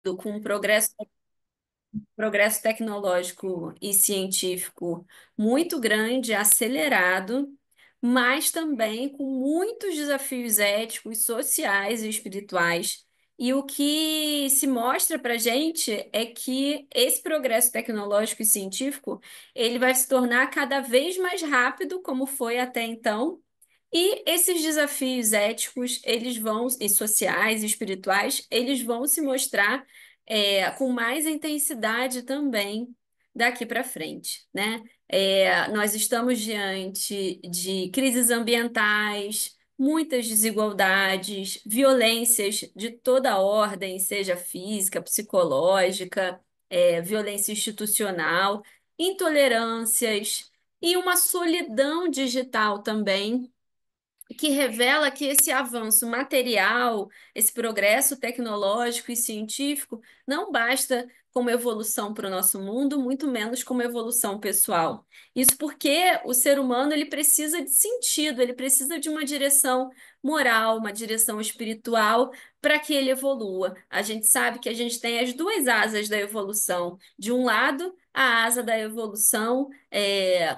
com o progresso tecnológico e científico muito grande, acelerado, mas também com muitos desafios éticos, sociais e espirituais. E o que se mostra para a gente é que esse progresso tecnológico e científico ele vai se tornar cada vez mais rápido, como foi até então. E esses desafios éticos, eles vão, e sociais e espirituais, eles vão se mostrar com mais intensidade também daqui para frente, né? Nós estamos diante de crises ambientais, muitas desigualdades, violências de toda ordem, seja física, psicológica, violência institucional, intolerâncias e uma solidão digital também que revela que esse avanço material, esse progresso tecnológico e científico, não basta como evolução para o nosso mundo, muito menos como evolução pessoal. Isso porque o ser humano ele precisa de sentido, ele precisa de uma direção moral, uma direção espiritual para que ele evolua. A gente sabe que a gente tem as duas asas da evolução. De um lado, a asa da evolução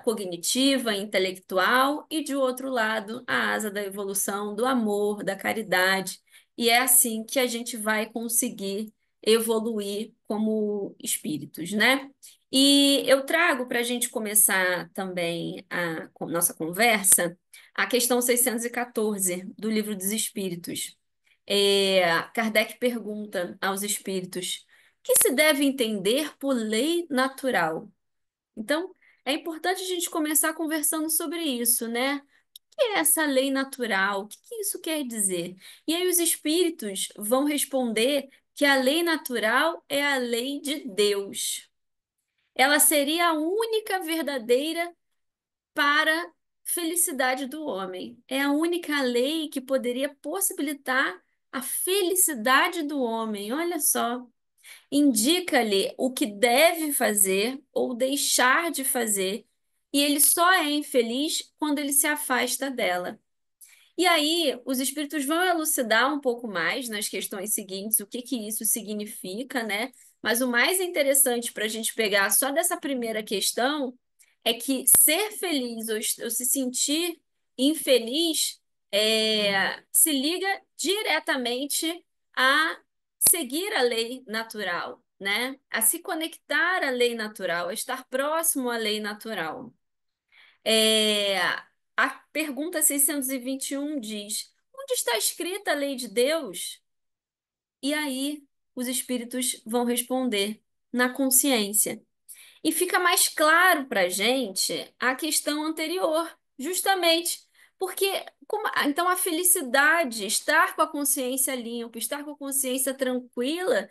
cognitiva, intelectual, e de outro lado, a asa da evolução do amor, da caridade. E é assim que a gente vai conseguir evoluir como espíritos, né? E eu trago para a gente começar também a nossa conversa a questão 614 do Livro dos Espíritos. Kardec pergunta aos espíritos: o que se deve entender por lei natural? Então, é importante a gente começar conversando sobre isso, né? O que é essa lei natural? O que que isso quer dizer? E aí os espíritos vão responder que a lei natural é a lei de Deus. Ela seria a única verdadeira para a felicidade do homem. É a única lei que poderia possibilitar a felicidade do homem. Olha só, indica-lhe o que deve fazer ou deixar de fazer, e ele só é infeliz quando ele se afasta dela. E aí, os espíritos vão elucidar um pouco mais nas questões seguintes o que que isso significa, né? Mas o mais interessante para a gente pegar só dessa primeira questão é que ser feliz ou se sentir infeliz se liga diretamente a seguir a lei natural, né? A se conectar à lei natural, a estar próximo à lei natural. É, a pergunta 621 diz: onde está escrita a lei de Deus? E aí os espíritos vão responder: na consciência. E fica mais claro para a gente a questão anterior, justamente porque então a felicidade, estar com a consciência limpa, estar com a consciência tranquila,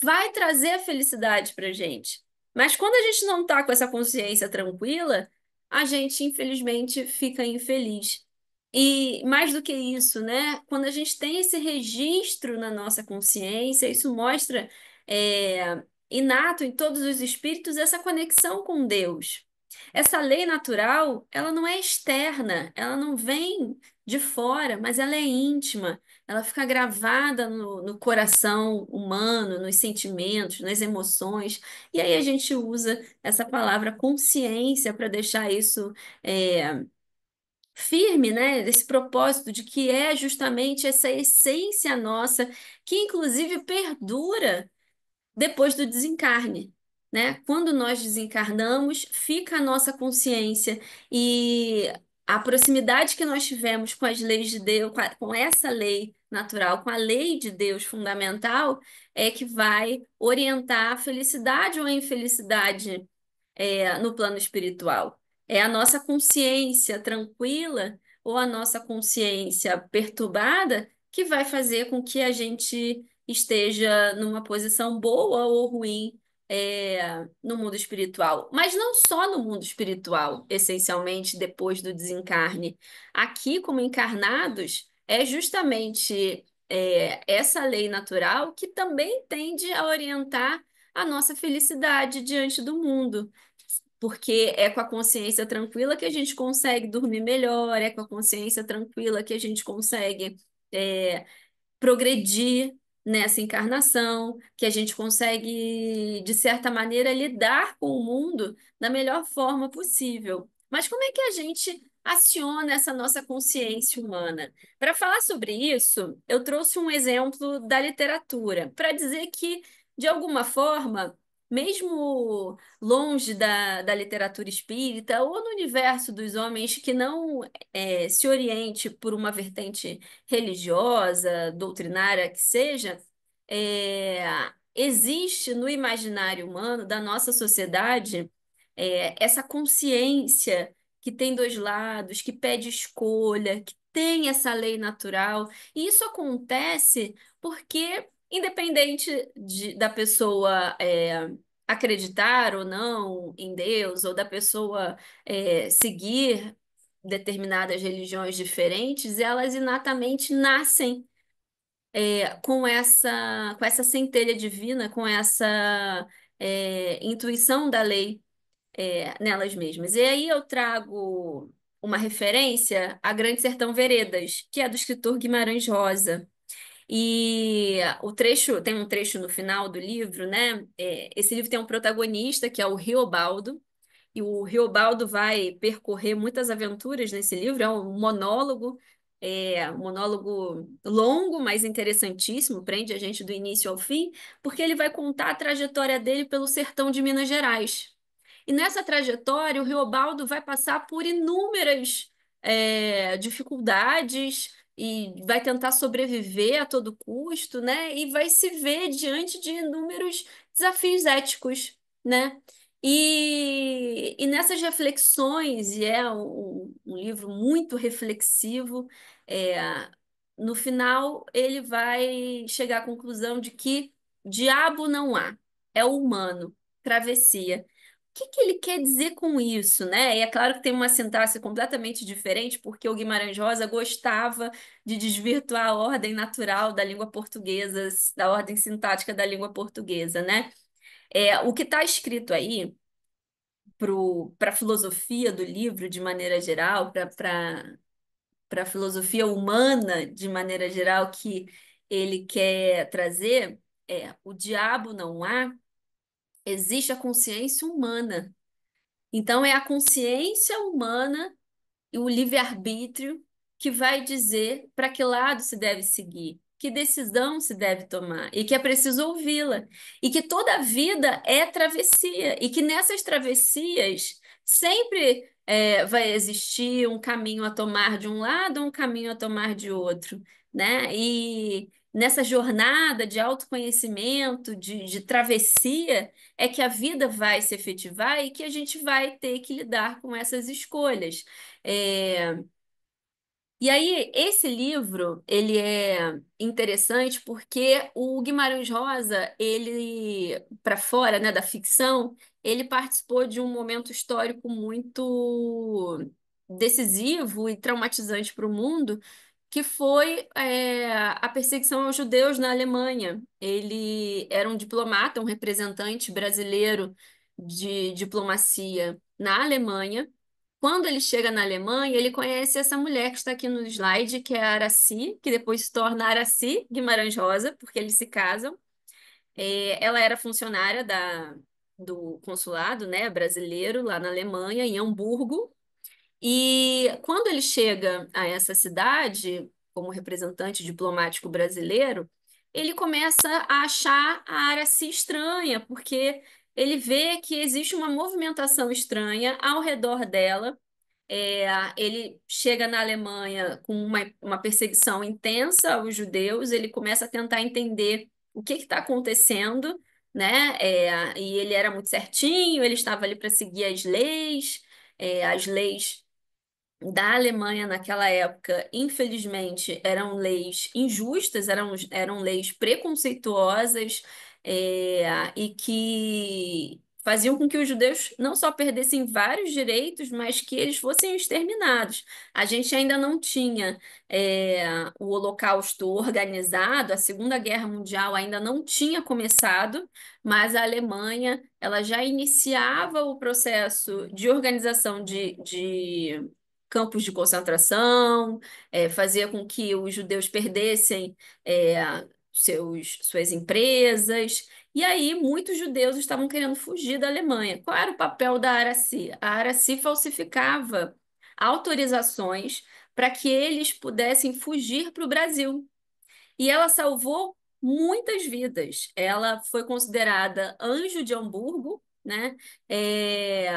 vai trazer a felicidade para gente. Mas quando a gente não está com essa consciência tranquila, a gente, infelizmente, fica infeliz. E mais do que isso, né? Quando a gente tem esse registro na nossa consciência, isso mostra inato em todos os espíritos essa conexão com Deus. Essa lei natural, ela não é externa, ela não vem de fora, mas ela é íntima. Ela fica gravada no coração humano, nos sentimentos, nas emoções. E aí a gente usa essa palavra consciência para deixar isso é, firme, né? Esse propósito de que é justamente essa essência nossa, que inclusive perdura depois do desencarne, né? Quando nós desencarnamos, fica a nossa consciência e a proximidade que nós tivemos com as leis de Deus, com essa lei natural, com a lei de Deus fundamental, é que vai orientar a felicidade ou a infelicidade no plano espiritual. É a nossa consciência tranquila ou a nossa consciência perturbada que vai fazer com que a gente esteja numa posição boa ou ruim no mundo espiritual. Mas não só no mundo espiritual, essencialmente depois do desencarne. Aqui, como encarnados, é justamente essa lei natural que também tende a orientar a nossa felicidade diante do mundo porque é com a consciência tranquila que a gente consegue dormir melhor, é com a consciência tranquila que a gente consegue é, progredir, nessa encarnação, que a gente consegue, de certa maneira, lidar com o mundo da melhor forma possível. Mas como é que a gente aciona essa nossa consciência humana? Para falar sobre isso, eu trouxe um exemplo da literatura, para dizer que, de alguma forma, mesmo longe da literatura espírita ou no universo dos homens que não se oriente por uma vertente religiosa, doutrinária que seja, é, existe no imaginário humano da nossa sociedade essa consciência que tem dois lados, que pede escolha, que tem essa lei natural. E isso acontece porque, independente da pessoa acreditar ou não em Deus, ou da pessoa seguir determinadas religiões diferentes, elas inatamente nascem com essa centelha divina, com essa intuição da lei nelas mesmas. E aí eu trago uma referência a Grande Sertão Veredas, que é do escritor Guimarães Rosa. E o trecho, tem um trecho no final do livro, né? Esse livro tem um protagonista que é o Riobaldo, e o Riobaldo vai percorrer muitas aventuras nesse livro. É um monólogo longo, mas interessantíssimo, prende a gente do início ao fim, porque ele vai contar a trajetória dele pelo sertão de Minas Gerais. E nessa trajetória, o Riobaldo vai passar por inúmeras dificuldades e vai tentar sobreviver a todo custo, né? E vai se ver diante de inúmeros desafios éticos, né? E nessas reflexões, e é um livro muito reflexivo, é, no final ele vai chegar à conclusão de que diabo não há, é o humano, travessia. O que que ele quer dizer com isso, né? E é claro que tem uma sintaxe completamente diferente, porque o Guimarães Rosa gostava de desvirtuar a ordem natural da língua portuguesa, da ordem sintática da língua portuguesa, né? O que está escrito aí para a filosofia do livro de maneira geral, para a filosofia humana de maneira geral que ele quer trazer, o diabo não há, existe a consciência humana. Então é a consciência humana e o livre-arbítrio que vai dizer para que lado se deve seguir, que decisão se deve tomar, e que é preciso ouvi-la, e que toda a vida é travessia, e que nessas travessias sempre vai existir um caminho a tomar de um lado, um caminho a tomar de outro, né? E nessa jornada de autoconhecimento, de travessia, é que a vida vai se efetivar e que a gente vai ter que lidar com essas escolhas. É, E aí, esse livro, ele é interessante porque o Guimarães Rosa, ele, para fora, né, da ficção, ele participou de um momento histórico muito decisivo e traumatizante para o mundo, que foi a perseguição aos judeus na Alemanha. Ele era um diplomata, um representante brasileiro de diplomacia na Alemanha. Quando ele chega na Alemanha, ele conhece essa mulher que está aqui no slide, que é a Araci, que depois se torna Araci Guimarães Rosa, porque eles se casam. Ela era funcionária do consulado, né, brasileiro lá na Alemanha, em Hamburgo, e quando ele chega a essa cidade, como representante diplomático brasileiro, ele começa a achar a Araci estranha, porque ele vê que existe uma movimentação estranha ao redor dela. Ele chega na Alemanha com uma perseguição intensa aos judeus, ele começa a tentar entender o que está acontecendo, né? E ele era muito certinho, ele estava ali para seguir as leis da Alemanha naquela época, infelizmente, eram leis injustas, eram leis preconceituosas, e que faziam com que os judeus não só perdessem vários direitos, mas que eles fossem exterminados. A gente ainda não tinha, o Holocausto organizado, a Segunda Guerra Mundial ainda não tinha começado, mas a Alemanha ela já iniciava o processo de organização de campos de concentração, fazia com que os judeus perdessem suas empresas. E aí, muitos judeus estavam querendo fugir da Alemanha. Qual era o papel da Araci? A Araci falsificava autorizações para que eles pudessem fugir para o Brasil. E ela salvou muitas vidas. Ela foi considerada anjo de Hamburgo, né? É,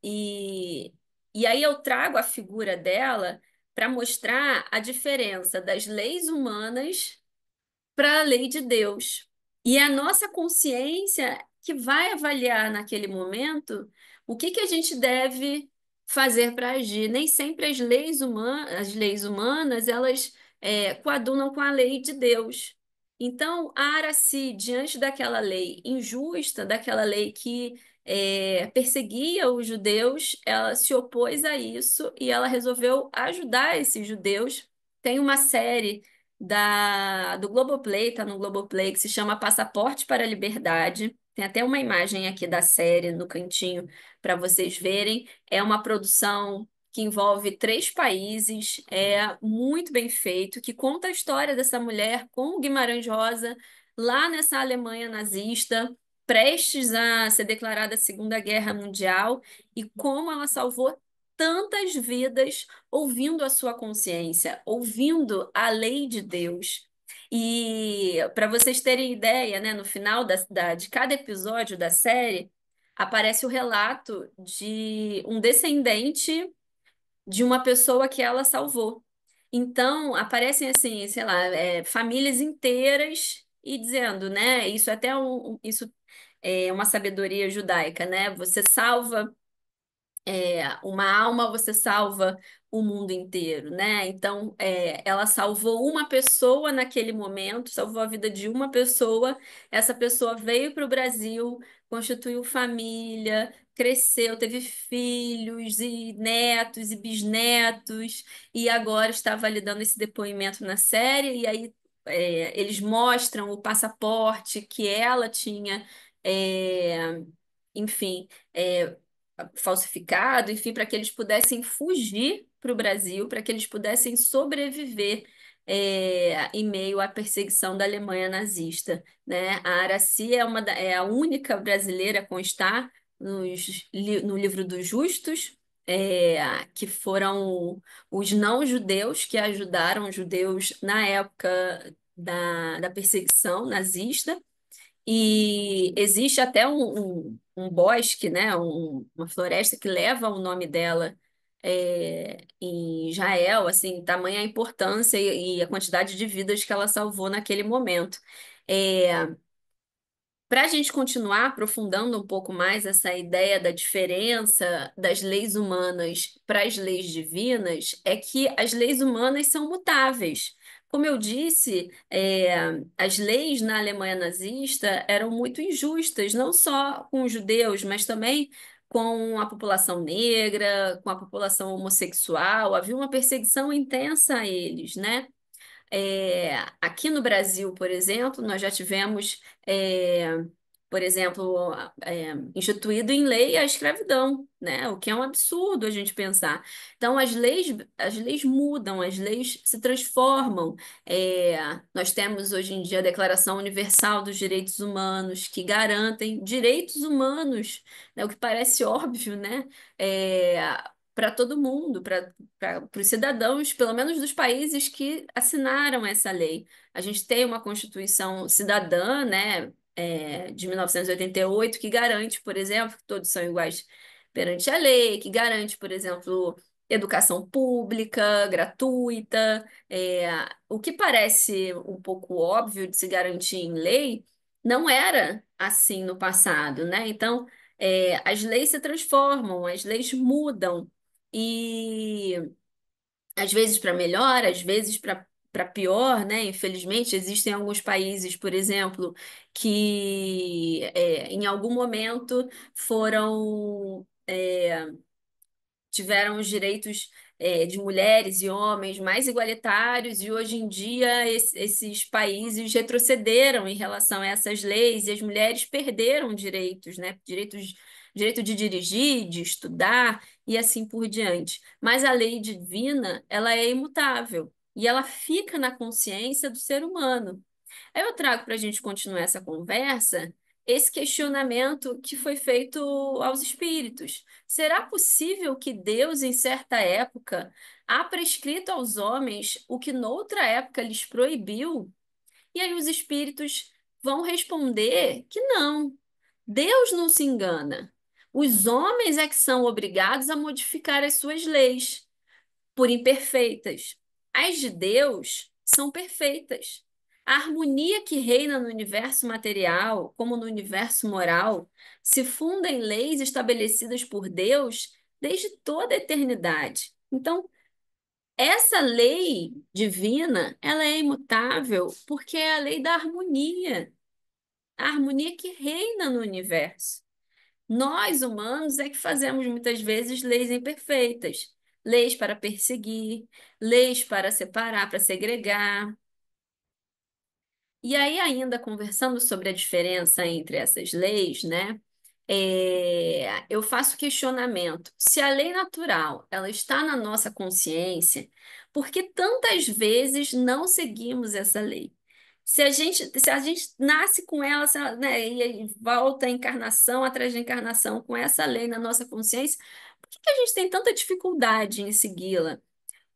e, e aí eu trago a figura dela para mostrar a diferença das leis humanas para a lei de Deus. E é a nossa consciência que vai avaliar naquele momento o que que a gente deve fazer para agir. Nem sempre as leis humanas, elas coadunam com a lei de Deus. Então, a Araci, diante daquela lei injusta, daquela lei que perseguia os judeus, ela se opôs a isso e ela resolveu ajudar esses judeus. Tem uma série do Globoplay, tá no Globoplay, que se chama Passaporte para a Liberdade. Tem até uma imagem aqui da série no cantinho para vocês verem. É uma produção que envolve 3 países, é muito bem feito, que conta a história dessa mulher com o Guimarães Rosa lá nessa Alemanha nazista, prestes a ser declarada a Segunda Guerra Mundial, e como ela salvou tantas vidas ouvindo a sua consciência, ouvindo a lei de Deus. E para vocês terem ideia, né, no final de cada episódio da série, aparece o relato de um descendente de uma pessoa que ela salvou. Então, aparecem assim, sei lá, famílias inteiras e dizendo, né, isso é até isso é uma sabedoria judaica, né? Você salva uma alma, você salva o mundo inteiro, né? Então, ela salvou uma pessoa naquele momento, salvou a vida de uma pessoa. Essa pessoa veio para o Brasil, constituiu família, cresceu, teve filhos e netos e bisnetos, e agora está validando esse depoimento na série. E aí, eles mostram o passaporte que ela tinha. Enfim, falsificado, enfim, para que eles pudessem fugir para o Brasil, para que eles pudessem sobreviver em meio à perseguição da Alemanha nazista, né? A Araci é a única brasileira a constar no livro dos Justos. Que foram os não-judeus que ajudaram os judeus na época da perseguição nazista. E existe até um bosque, né, uma floresta que leva o nome dela em Israel, assim, tamanha a importância e a quantidade de vidas que ela salvou naquele momento. É, para a gente continuar aprofundando um pouco mais essa ideia da diferença das leis humanas para as leis divinas, é que as leis humanas são mutáveis. Como eu disse, as leis na Alemanha nazista eram muito injustas, não só com os judeus, mas também com a população negra, com a população homossexual. Havia uma perseguição intensa a eles, né? Aqui no Brasil, por exemplo, nós já tivemos, por exemplo, instituído em lei a escravidão, né? O que é um absurdo a gente pensar. Então, as leis mudam, as leis se transformam. Nós temos hoje em dia a Declaração Universal dos Direitos Humanos, que garantem direitos humanos, né? O que parece óbvio, né? Para todo mundo, para os cidadãos, pelo menos dos países que assinaram essa lei. A gente tem uma Constituição cidadã, né, de 1988, que garante, por exemplo, que todos são iguais perante a lei, que garante, por exemplo, educação pública, gratuita. O que parece um pouco óbvio de se garantir em lei, não era assim no passado, né? Então, as leis se transformam, as leis mudam. E às vezes para melhor, às vezes para pior, né? Infelizmente, existem alguns países, por exemplo, que em algum momento foram tiveram os direitos de mulheres e homens mais igualitários, e hoje em dia esses países retrocederam em relação a essas leis, e as mulheres perderam direitos, né? Direito de dirigir, de estudar e assim por diante. Mas a lei divina, ela é imutável e ela fica na consciência do ser humano. Aí eu trago para a gente continuar essa conversa esse questionamento que foi feito aos espíritos. Será possível que Deus, em certa época, ha prescrito aos homens o que noutra época lhes proibiu? E aí os espíritos vão responder que não. Deus não se engana. Os homens é que são obrigados a modificar as suas leis, por imperfeitas. As de Deus são perfeitas. A harmonia que reina no universo material, como no universo moral, se funda em leis estabelecidas por Deus desde toda a eternidade. Então, essa lei divina, ela é imutável porque é a lei da harmonia, a harmonia que reina no universo. Nós, humanos, é que fazemos muitas vezes leis imperfeitas, leis para perseguir, leis para separar, para segregar. E aí, ainda conversando sobre a diferença entre essas leis, né? Eu faço questionamento. Se a lei natural ela está na nossa consciência, por que tantas vezes não seguimos essa lei? Se a gente nasce com ela, né, e volta a encarnação atrás de encarnação com essa lei na nossa consciência, por que que a gente tem tanta dificuldade em segui-la?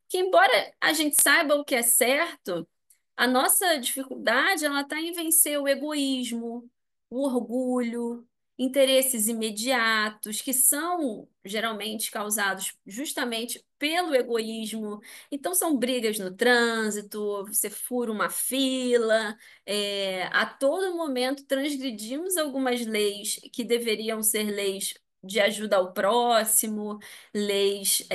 Que embora a gente saiba o que é certo, a nossa dificuldade ela está em vencer o egoísmo, o orgulho, interesses imediatos, que são geralmente causados justamente pelo egoísmo. Então, são brigas no trânsito, você fura uma fila, a todo momento transgredimos algumas leis que deveriam ser leis de ajuda ao próximo, leis,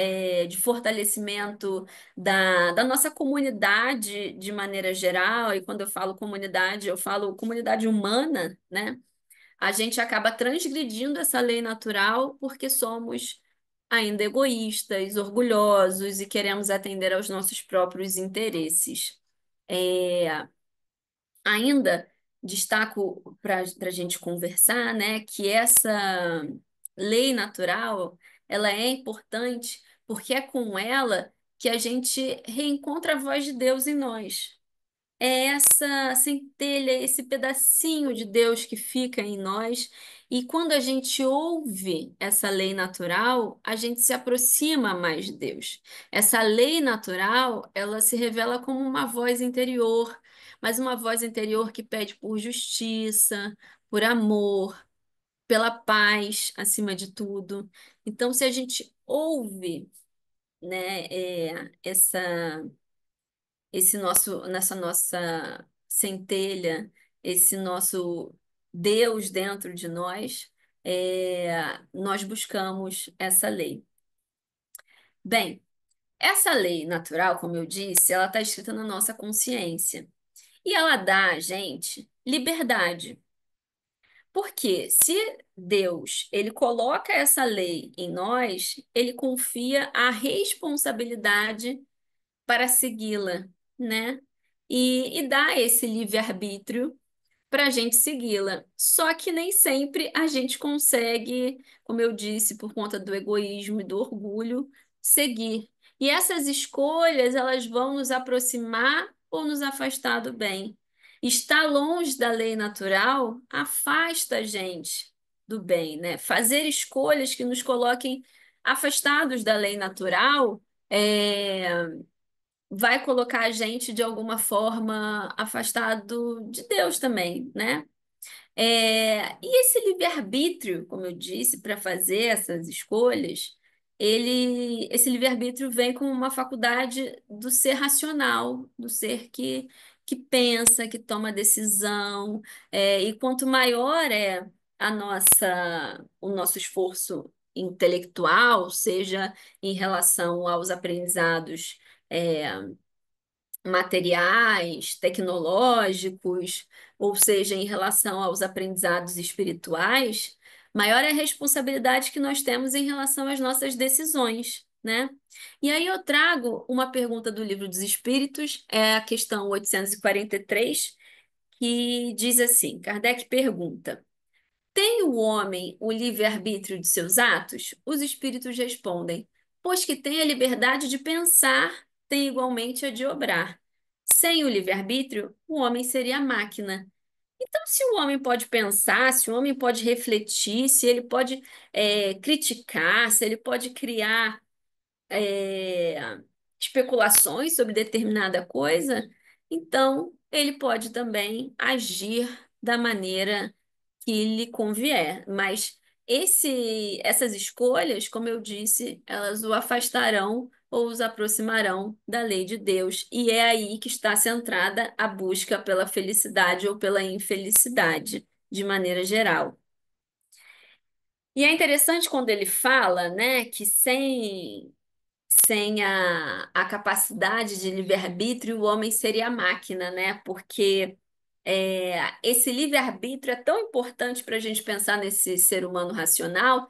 de fortalecimento da nossa comunidade de maneira geral, e quando eu falo comunidade, eu falo comunidade humana, né? A gente acaba transgredindo essa lei natural porque somos ainda egoístas, orgulhosos e queremos atender aos nossos próprios interesses. É, ainda destaco para a gente conversar, né, que essa lei natural ela é importante porque é com ela que a gente reencontra a voz de Deus em nós. É essa centelha, esse pedacinho de Deus que fica em nós, e quando a gente ouve essa lei natural, a gente se aproxima mais de Deus. Essa lei natural, ela se revela como uma voz interior, mas uma voz interior que pede por justiça, por amor, pela paz, acima de tudo. Então, se a gente ouve, né, nessa nossa centelha, esse nosso Deus dentro de nós, nós buscamos essa lei. Bem, essa lei natural, como eu disse, ela está escrita na nossa consciência e ela dá a gente liberdade. Porque se Deus, ele coloca essa lei em nós, ele confia a responsabilidade para segui-la, né? E dá esse livre-arbítrio para a gente segui-la. Só que nem sempre a gente consegue, como eu disse, por conta do egoísmo e do orgulho, seguir. E essas escolhas, elas vão nos aproximar ou nos afastar do bem. Estar longe da lei natural afasta a gente do bem, né? Fazer escolhas que nos coloquem afastados da lei natural vai colocar a gente de alguma forma afastado de Deus também, né? E esse livre-arbítrio, como eu disse, para fazer essas escolhas, esse livre-arbítrio vem como uma faculdade do ser racional, do ser que pensa, que toma decisão, e quanto maior é o nosso esforço intelectual, seja em relação aos aprendizados, é, materiais, tecnológicos, ou seja, em relação aos aprendizados espirituais, maior é a responsabilidade que nós temos em relação às nossas decisões, né? E aí eu trago uma pergunta do Livro dos Espíritos, é a questão 843, que diz assim: Kardec pergunta: tem o homem o livre-arbítrio de seus atos? Os espíritos respondem: pois que tem a liberdade de pensar, tem igualmente a de obrar. Sem o livre-arbítrio, o homem seria máquina. Então, se o homem pode pensar, se o homem pode refletir, se ele pode criticar, se ele pode criar é, especulações sobre determinada coisa, então ele pode também agir da maneira que lhe convier. Mas essas escolhas, como eu disse, elas o afastarão ou os aproximarão da lei de Deus. E é aí que está centrada a busca pela felicidade ou pela infelicidade, de maneira geral. E é interessante quando ele fala, né, que sem a capacidade de livre-arbítrio, o homem seria máquina, né? Porque esse livre-arbítrio é tão importante para a gente pensar nesse ser humano racional,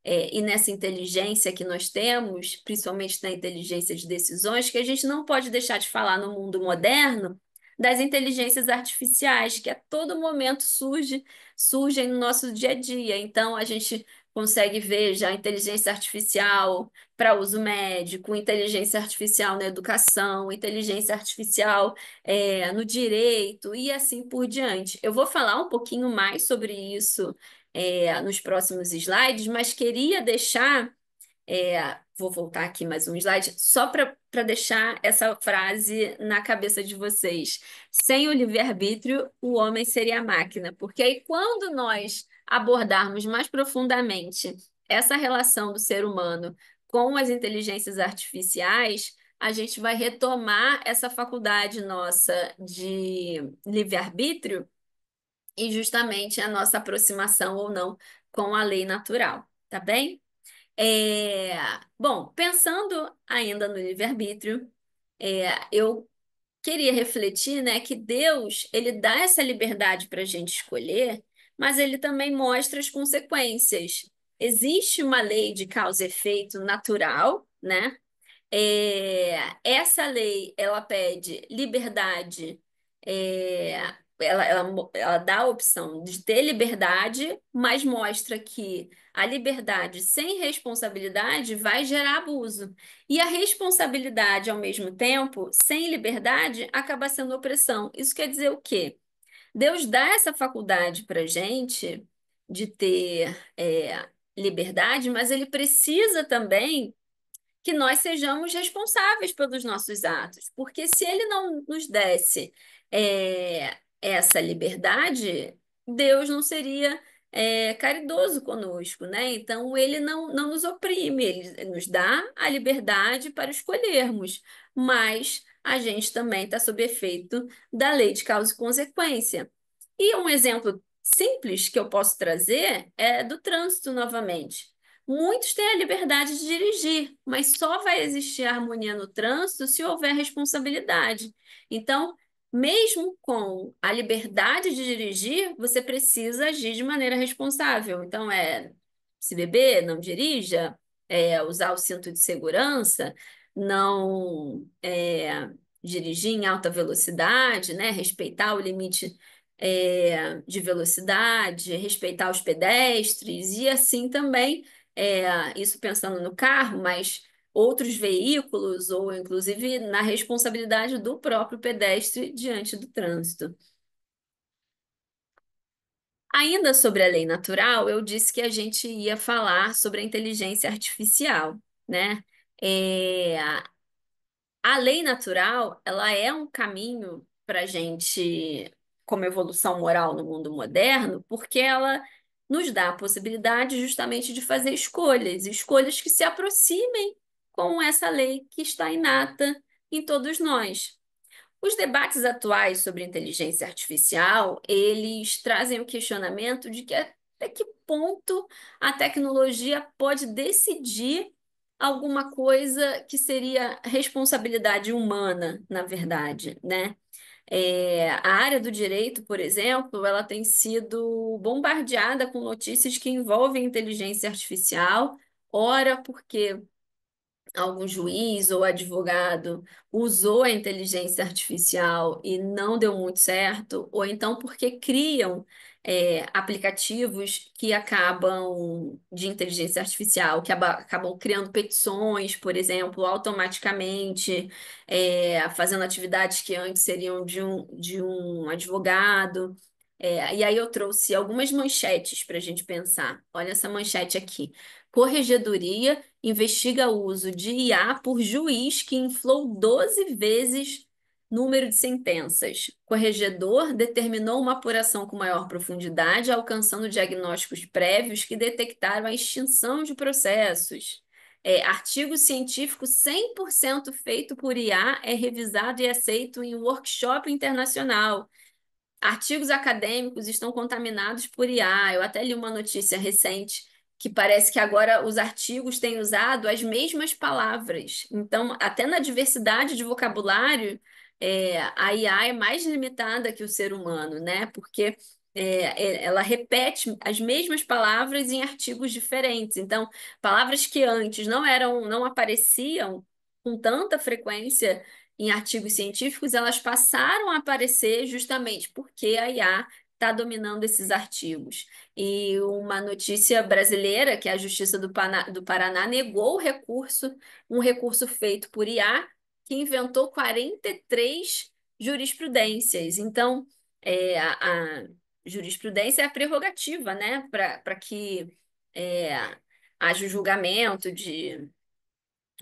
e nessa inteligência que nós temos, principalmente na inteligência de decisões, que a gente não pode deixar de falar no mundo moderno das inteligências artificiais, que a todo momento surgem no nosso dia a dia. Então, a gente consegue ver já inteligência artificial para uso médico, inteligência artificial na educação, inteligência artificial no direito e assim por diante. Eu vou falar um pouquinho mais sobre isso nos próximos slides, mas queria deixar vou voltar aqui mais um slide, só para deixar essa frase na cabeça de vocês. Sem o livre-arbítrio, o homem seria a máquina, porque aí quando nós abordarmos mais profundamente essa relação do ser humano com as inteligências artificiais, a gente vai retomar essa faculdade nossa de livre-arbítrio e justamente a nossa aproximação ou não com a lei natural, tá bem? É, bom, pensando ainda no livre-arbítrio, eu queria refletir, né, que Deus, ele dá essa liberdade para a gente escolher, mas ele também mostra as consequências. Existe uma lei de causa e efeito natural, né? Essa lei, ela pede liberdade, é, ela dá a opção de ter liberdade, mas mostra que a liberdade sem responsabilidade vai gerar abuso. E a responsabilidade, ao mesmo tempo, sem liberdade, acaba sendo opressão. Isso quer dizer o quê? Deus dá essa faculdade para gente de ter liberdade, mas ele precisa também que nós sejamos responsáveis pelos nossos atos, porque se ele não nos desse essa liberdade, Deus não seria caridoso conosco, né? Então ele não nos oprime, ele nos dá a liberdade para escolhermos, mas a gente também está sob efeito da lei de causa e consequência. E um exemplo simples que eu posso trazer é do trânsito novamente. Muitos têm a liberdade de dirigir, mas só vai existir harmonia no trânsito se houver responsabilidade. Então, mesmo com a liberdade de dirigir, você precisa agir de maneira responsável. Então, se beber, não dirija, usar o cinto de segurança, não dirigir em alta velocidade, né? Respeitar o limite de velocidade, respeitar os pedestres e assim também isso pensando no carro, mas outros veículos, ou inclusive na responsabilidade do próprio pedestre diante do trânsito. Ainda sobre a lei natural, eu disse que a gente ia falar sobre a inteligência artificial, né? É, a lei natural, ela é um caminho para a gente, como evolução moral no mundo moderno, porque ela nos dá a possibilidade justamente de fazer escolhas, escolhas que se aproximem com essa lei que está inata em todos nós. Os debates atuais sobre inteligência artificial, eles trazem o questionamento de que até que ponto a tecnologia pode decidir alguma coisa que seria responsabilidade humana, na verdade, né? A área do direito, por exemplo, ela tem sido bombardeada com notícias que envolvem inteligência artificial, ora porque algum juiz ou advogado usou a inteligência artificial e não deu muito certo, ou então porque criam aplicativos que acabam de inteligência artificial, que acabam criando petições, por exemplo, automaticamente, fazendo atividades que antes seriam de um advogado. E aí eu trouxe algumas manchetes para a gente pensar. Olha essa manchete aqui. Corregedoria investiga o uso de IA por juiz que inflou 12 vezes número de sentenças. Corregedor determinou uma apuração com maior profundidade, alcançando diagnósticos prévios que detectaram a extinção de processos. Artigo científico 100% feito por IA é revisado e aceito em workshop internacional. Artigos acadêmicos estão contaminados por IA. Eu até li uma notícia recente que parece que agora os artigos têm usado as mesmas palavras. Então, até na diversidade de vocabulário, a IA é mais limitada que o ser humano, né? Porque ela repete as mesmas palavras em artigos diferentes. Então, palavras que antes não apareciam com tanta frequência em artigos científicos, elas passaram a aparecer justamente porque a IA está dominando esses artigos. E uma notícia brasileira, que é a Justiça do Paraná negou um recurso feito por IA, que inventou 43 jurisprudências. Então, a jurisprudência é a prerrogativa, né, para que é, haja o julgamento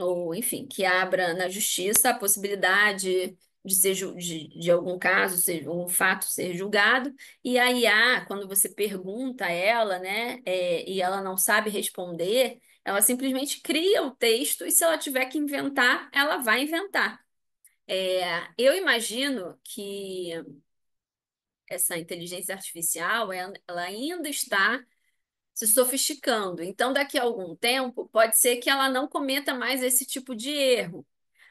ou enfim, que abra na justiça a possibilidade de algum caso, um fato ser julgado, e a IA, quando você pergunta a ela, né, e ela não sabe responder, ela simplesmente cria o texto e se ela tiver que inventar, ela vai inventar. Eu imagino que essa inteligência artificial, ela ainda está se sofisticando. Então, daqui a algum tempo, pode ser que ela não cometa mais esse tipo de erro.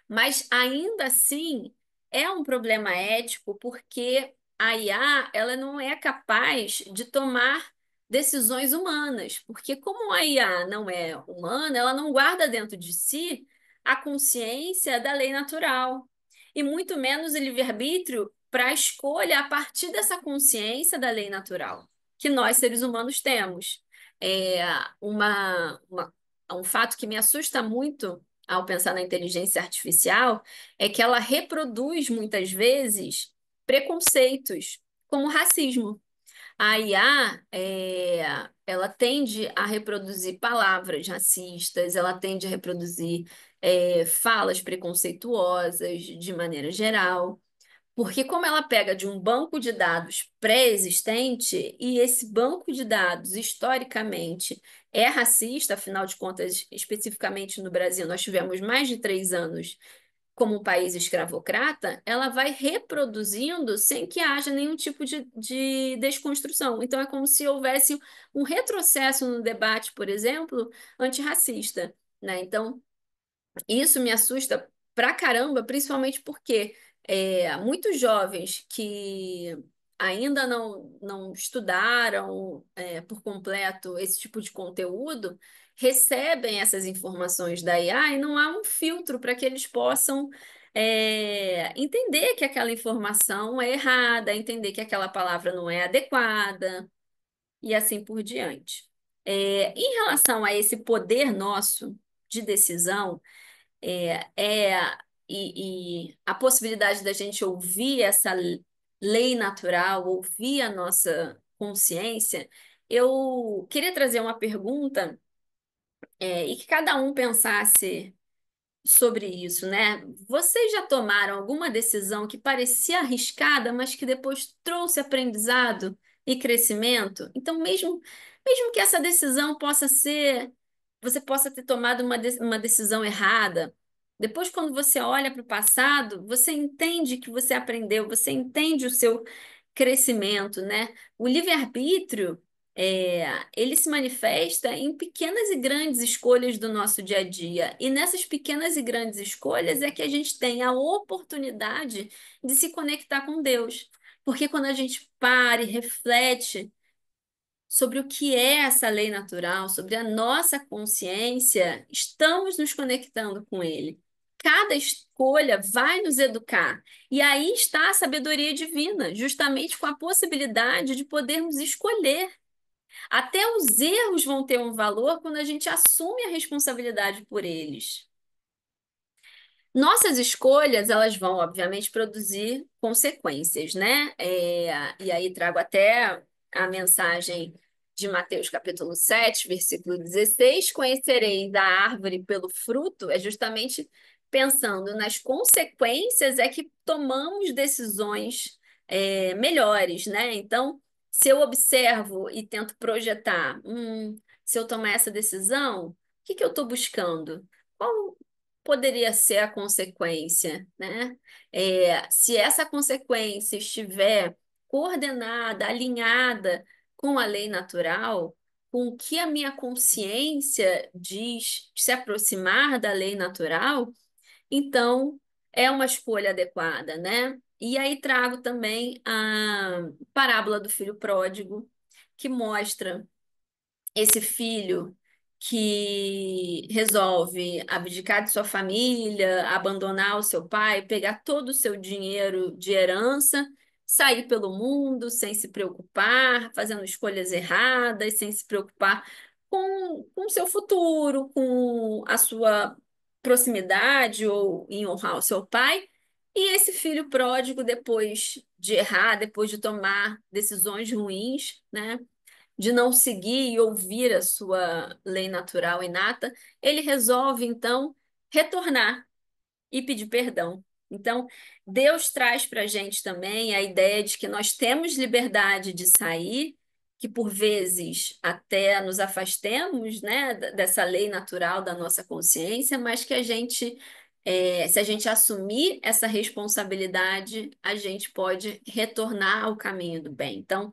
Mas ainda assim é um problema ético porque a IA ela não é capaz de tomar decisões humanas, porque como a IA não é humana, ela não guarda dentro de si a consciência da lei natural e muito menos o livre-arbítrio para a escolha a partir dessa consciência da lei natural que nós seres humanos temos. É um fato que me assusta muito ao pensar na inteligência artificial é que ela reproduz muitas vezes preconceitos, como racismo. A IA, ela tende a reproduzir palavras racistas, ela tende a reproduzir falas preconceituosas de maneira geral. Porque como ela pega de um banco de dados pré-existente, e esse banco de dados, historicamente, é racista, afinal de contas, especificamente no Brasil, nós tivemos mais de 3 anos como um país escravocrata, ela vai reproduzindo sem que haja nenhum tipo de desconstrução. Então, é como se houvesse um retrocesso no debate, por exemplo, antirracista, né? Então, isso me assusta pra caramba, principalmente porque muitos jovens que ainda não estudaram por completo esse tipo de conteúdo recebem essas informações da IA e não há um filtro para que eles possam entender que aquela informação é errada, entender que aquela palavra não é adequada e assim por diante. Em relação a esse poder nosso de decisão, é, é, e a possibilidade da gente ouvir essa lei natural, ouvir a nossa consciência, eu queria trazer uma pergunta, e que cada um pensasse sobre isso, né? Vocês já tomaram alguma decisão que parecia arriscada, mas que depois trouxe aprendizado e crescimento? Então, mesmo que essa decisão você possa ter tomado uma decisão errada, depois, quando você olha para o passado, você entende que você aprendeu, você entende o seu crescimento, né? O livre-arbítrio, ele se manifesta em pequenas e grandes escolhas do nosso dia a dia. E nessas pequenas e grandes escolhas é que a gente tem a oportunidade de se conectar com Deus. Porque quando a gente para e reflete sobre o que é essa lei natural, sobre a nossa consciência, estamos nos conectando com Ele. cada escolha vai nos educar. E aí está a sabedoria divina, justamente com a possibilidade de podermos escolher. Até os erros vão ter um valor quando a gente assume a responsabilidade por eles. Nossas escolhas, elas vão, obviamente, produzir consequências, né? E aí trago até a mensagem de Mateus capítulo 7, versículo 16: conhecereis a árvore pelo fruto, é justamente pensando nas consequências é que tomamos decisões melhores, né? Então, se eu observo e tento projetar, se eu tomar essa decisão, o que que eu estou buscando? Qual poderia ser a consequência, né? Se essa consequência estiver coordenada, alinhada com a lei natural, com o que a minha consciência diz se aproximar da lei natural, então é uma escolha adequada, né? E aí trago também a parábola do filho pródigo, que mostra esse filho que resolve abdicar de sua família, abandonar o seu pai, pegar todo o seu dinheiro de herança, sair pelo mundo sem se preocupar, fazendo escolhas erradas, sem se preocupar com o seu futuro, com a sua proximidade ou em honrar o seu pai. E esse filho pródigo, depois de errar, depois de tomar decisões ruins, né? De não seguir e ouvir a sua lei natural inata, ele resolve, então, retornar e pedir perdão. Então, Deus traz para a gente também a ideia de que nós temos liberdade de sair, que por vezes até nos afastemos, né, dessa lei natural da nossa consciência, mas que a gente, se a gente assumir essa responsabilidade, a gente pode retornar ao caminho do bem. Então,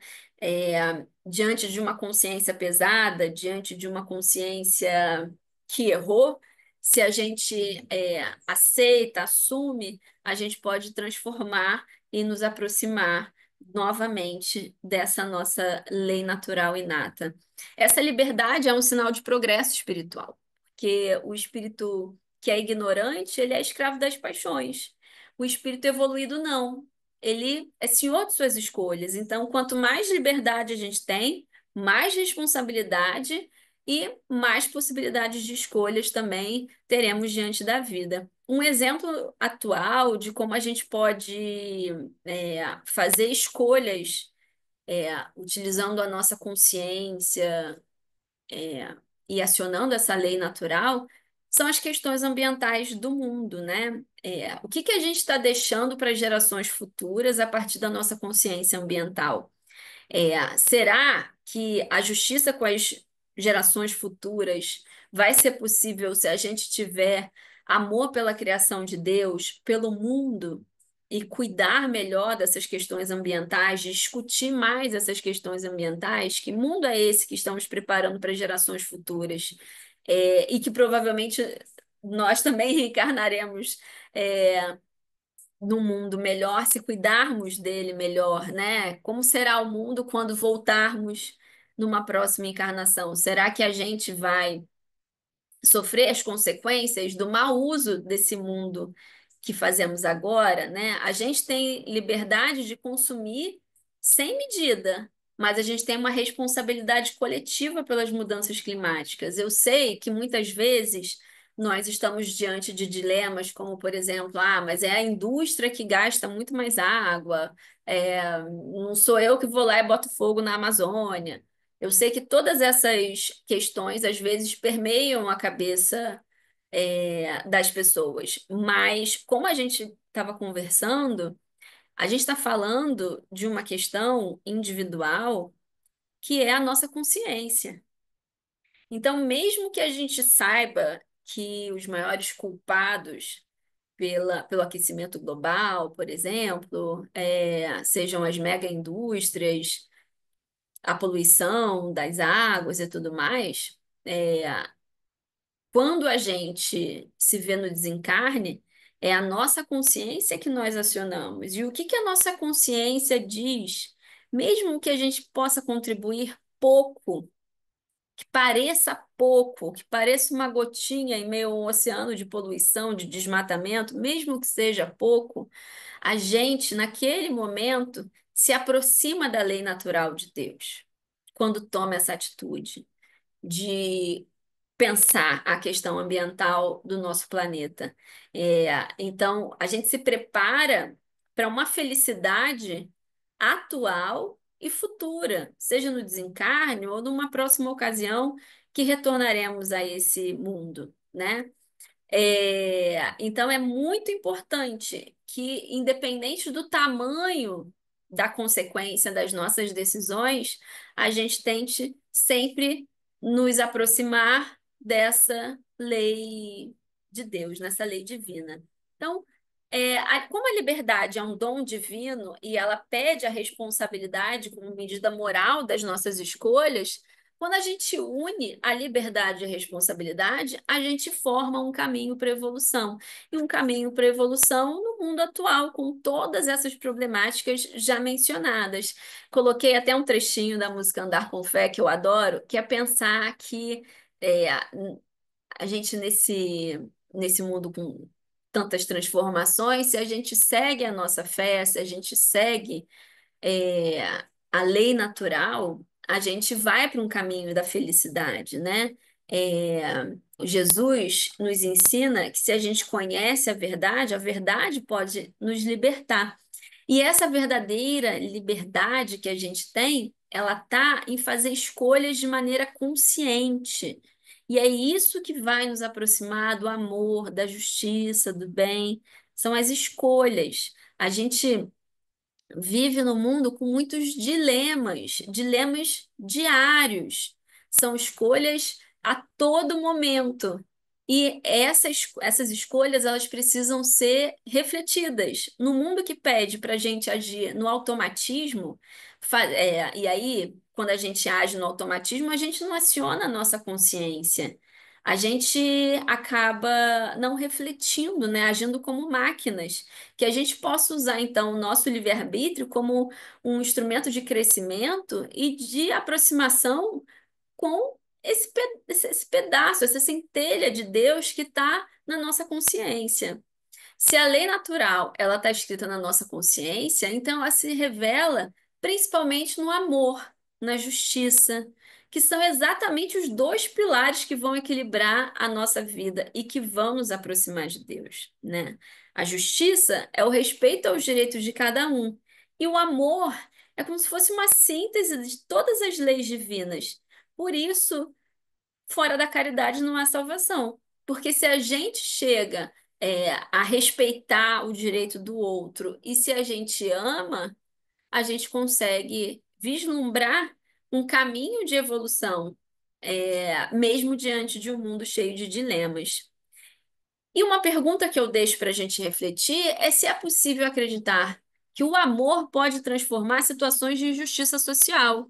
diante de uma consciência pesada, diante de uma consciência que errou, se a gente aceita, assume, a gente pode transformar e nos aproximar novamente dessa nossa lei natural inata. Essa liberdade é um sinal de progresso espiritual, porque o espírito que é ignorante, ele é escravo das paixões. O espírito evoluído não. Ele é senhor de suas escolhas. Então, quanto mais liberdade a gente tem, mais responsabilidade e mais possibilidades de escolhas também teremos diante da vida. Um exemplo atual de como a gente pode fazer escolhas utilizando a nossa consciência e acionando essa lei natural são as questões ambientais do mundo, né? O que que a gente está deixando para as gerações futuras a partir da nossa consciência ambiental? Será que a justiça com as gerações futuras vai ser possível se a gente tiver amor pela criação de Deus, pelo mundo, e cuidar melhor dessas questões ambientais, discutir mais essas questões ambientais? Que mundo é esse que estamos preparando para as gerações futuras? E que provavelmente nós também reencarnaremos. É, num mundo melhor, se cuidarmos dele melhor, né? Como será o mundo quando voltarmos numa próxima encarnação? Será que a gente vai sofrer as consequências do mau uso desse mundo que fazemos agora, né? A gente tem liberdade de consumir sem medida, mas a gente tem uma responsabilidade coletiva pelas mudanças climáticas. Eu sei que muitas vezes nós estamos diante de dilemas, como, por exemplo, mas é a indústria que gasta muito mais água, não sou eu que vou lá e boto fogo na Amazônia. Eu sei que todas essas questões às vezes permeiam a cabeça das pessoas, mas como a gente estava conversando, a gente está falando de uma questão individual que é a nossa consciência. Então, mesmo que a gente saiba que os maiores culpados pelo aquecimento global, por exemplo, sejam as mega indústrias, a poluição das águas e tudo mais, quando a gente se vê no desencarne, é a nossa consciência que nós acionamos. E o que que a nossa consciência diz, mesmo que a gente possa contribuir pouco, que pareça pouco, que pareça uma gotinha em meio a um oceano de poluição, de desmatamento, mesmo que seja pouco, a gente, naquele momento, se aproxima da lei natural de Deus, quando toma essa atitude de pensar a questão ambiental do nosso planeta. Então, a gente se prepara para uma felicidade atual e futura, seja no desencarne ou numa próxima ocasião que retornaremos a esse mundo, né? Então, é muito importante que, independente do tamanho da consequência das nossas decisões, a gente tente sempre nos aproximar dessa lei de Deus, nessa lei divina. Então, como a liberdade é um dom divino e ela pede a responsabilidade como medida moral das nossas escolhas, quando a gente une a liberdade e a responsabilidade, a gente forma um caminho para a evolução. E um caminho para a evolução no mundo atual, com todas essas problemáticas já mencionadas. Coloquei até um trechinho da música Andar com Fé, que eu adoro, que é pensar que é, a gente, nesse mundo com tantas transformações, se a gente segue a nossa fé, se a gente segue é, a lei natural, a gente vai para um caminho da felicidade, né? Jesus nos ensina que se a gente conhece a verdade pode nos libertar. E essa verdadeira liberdade que a gente tem, ela está em fazer escolhas de maneira consciente. E é isso que vai nos aproximar do amor, da justiça, do bem. São as escolhas. A gente vive no mundo com muitos dilemas, dilemas diários. São escolhas a todo momento. E essas escolhas, elas precisam ser refletidas. No mundo que pede para a gente agir no automatismo, e aí, quando a gente age no automatismo, a gente não aciona a nossa consciência. A gente acaba não refletindo, né, agindo como máquinas que a gente possa usar, então, o nosso livre-arbítrio como um instrumento de crescimento e de aproximação com esse pedaço, essa centelha de Deus que está na nossa consciência. Se a lei natural ela está escrita na nossa consciência, então ela se revela principalmente no amor, na justiça, que são exatamente os dois pilares que vão equilibrar a nossa vida e que vão nos aproximar de Deus, né? A justiça é o respeito aos direitos de cada um, e o amor é como se fosse uma síntese de todas as leis divinas. Por isso, fora da caridade não há salvação. Porque se a gente chega, a respeitar o direito do outro e se a gente ama, a gente consegue vislumbrar um caminho de evolução, mesmo diante de um mundo cheio de dilemas. E uma pergunta que eu deixo para a gente refletir é se é possível acreditar que o amor pode transformar situações de injustiça social.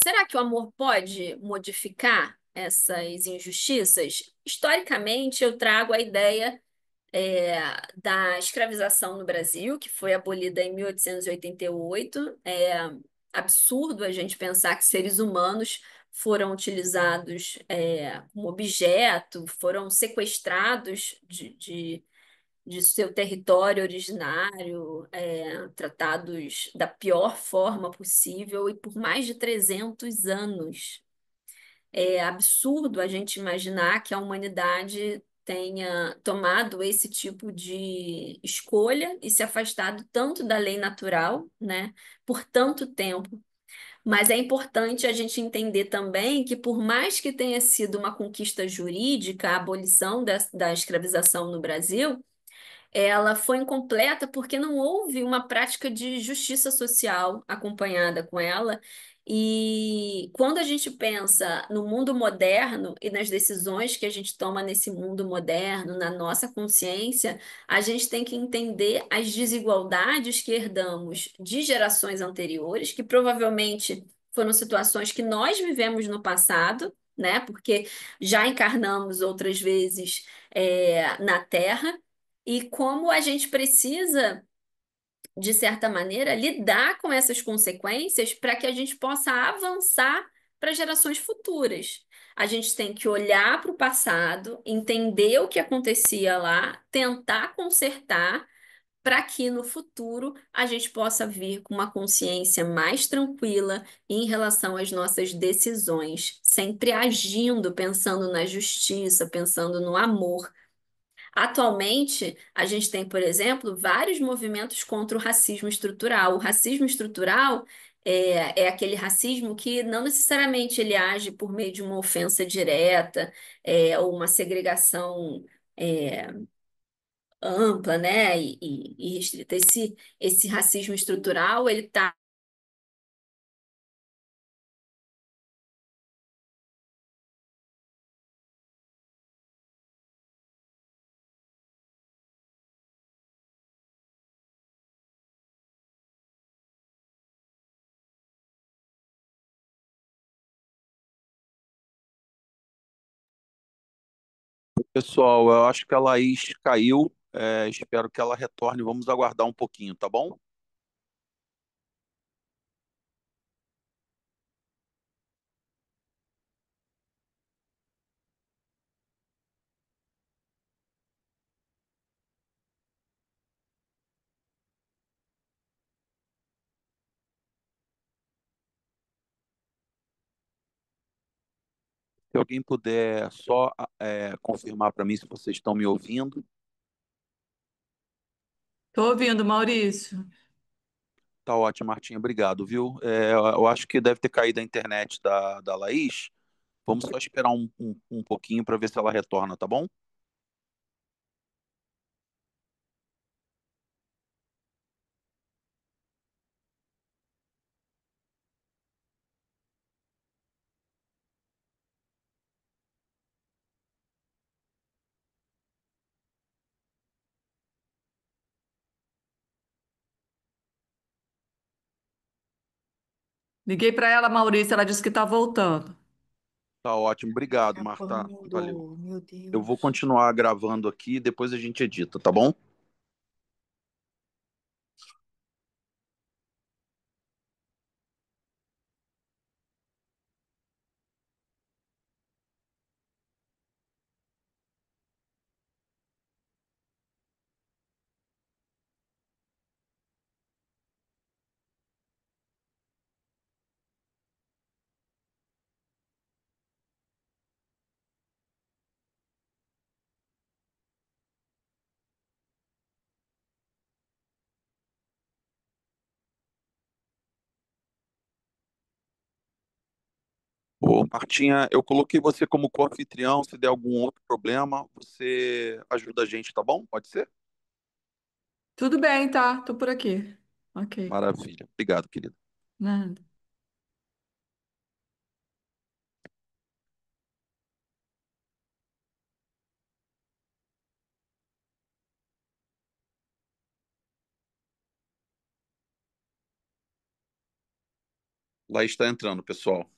Será que o amor pode modificar essas injustiças? Historicamente, eu trago a ideia, da escravização no Brasil, que foi abolida em 1888. É absurdo a gente pensar que seres humanos foram utilizados, como objeto, foram sequestrados de seu território originário, tratados da pior forma possível e por mais de 300 anos. É absurdo a gente imaginar que a humanidade tenha tomado esse tipo de escolha e se afastado tanto da lei natural, né, por tanto tempo. Mas é importante a gente entender também que, por mais que tenha sido uma conquista jurídica, a abolição da escravização no Brasil, ela foi incompleta porque não houve uma prática de justiça social acompanhada com ela. E quando a gente pensa no mundo moderno e nas decisões que a gente toma nesse mundo moderno, na nossa consciência, a gente tem que entender as desigualdades que herdamos de gerações anteriores, que provavelmente foram situações que nós vivemos no passado, né? Porque já encarnamos outras vezes, na Terra e como a gente precisa, de certa maneira, lidar com essas consequências para que a gente possa avançar para gerações futuras. A gente tem que olhar para o passado, entender o que acontecia lá, tentar consertar para que no futuro a gente possa vir com uma consciência mais tranquila em relação às nossas decisões, sempre agindo, pensando na justiça, pensando no amor. Atualmente, a gente tem, por exemplo, vários movimentos contra o racismo estrutural. O racismo estrutural é aquele racismo que não necessariamente ele age por meio de uma ofensa direta, ou uma segregação é, ampla, né, e restrita. Esse racismo estrutural, ele está Pessoal, eu acho que a Laís caiu. Espero que ela retorne. Vamos aguardar um pouquinho, tá bom? Se alguém puder só confirmar para mim se vocês estão me ouvindo. Tô ouvindo, Maurício. Tá ótimo, Martinha. Obrigado, viu? Eu acho que deve ter caído a internet da Laís. Vamos só esperar um pouquinho para ver se ela retorna, tá bom? Liguei para ela, Maurício, ela disse que tá voltando. Tá ótimo. Obrigado, Marta. Valeu. Gravando, meu Eu vou Deus. continuar gravando aqui e depois a gente edita, tá bom? Ô, Martinha, eu coloquei você como co-anfitrião. Se der algum outro problema, você ajuda a gente, tá bom? Pode ser? Tudo bem, tá? Tô por aqui. Ok. Maravilha. Obrigado, querido. Nada. Lá está entrando, pessoal.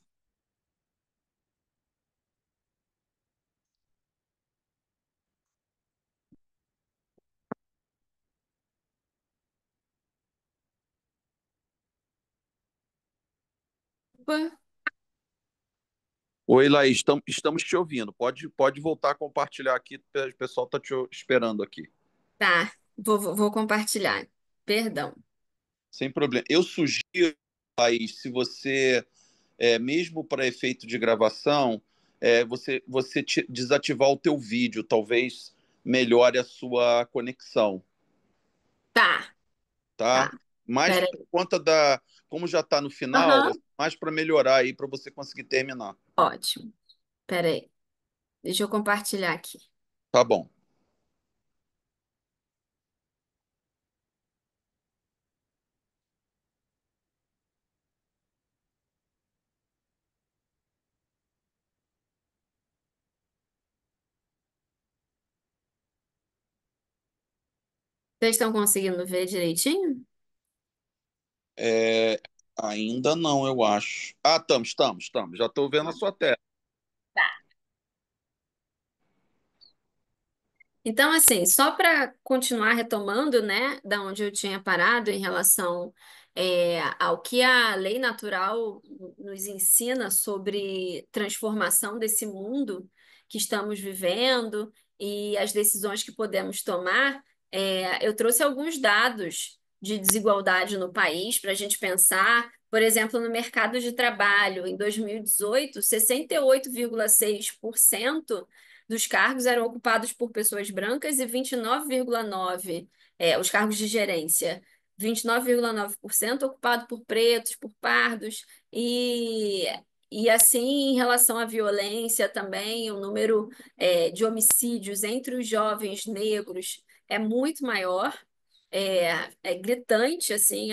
Opa, Oi, Laís, estamos te ouvindo. Pode voltar a compartilhar aqui, o pessoal está te esperando aqui. tá. Vou compartilhar. Perdão. Sem problema. Eu sugiro, Laís, se você, mesmo para efeito de gravação, desativar o teu vídeo, talvez melhore a sua conexão, Tá, tá? tá. Mais Peraí. por conta como já está no final, Aham. mais para melhorar aí, para você conseguir terminar. Ótimo. Peraí. Deixa eu compartilhar aqui. Tá bom. Vocês estão conseguindo ver direitinho? É, ainda não, eu acho. Ah, estamos. Já estou vendo a sua tela. Tá. Então, assim, só para continuar retomando, né, da onde eu tinha parado em relação ao que a lei natural nos ensina sobre transformação desse mundo que estamos vivendo e as decisões que podemos tomar, eu trouxe alguns dados de desigualdade no país para a gente pensar, por exemplo, no mercado de trabalho. Em 2018, 68,6% dos cargos eram ocupados por pessoas brancas e 29,9%, os cargos de gerência. 29,9% ocupado por pretos, por pardos, e assim, em relação à violência também, o número de homicídios entre os jovens negros é muito maior, é gritante assim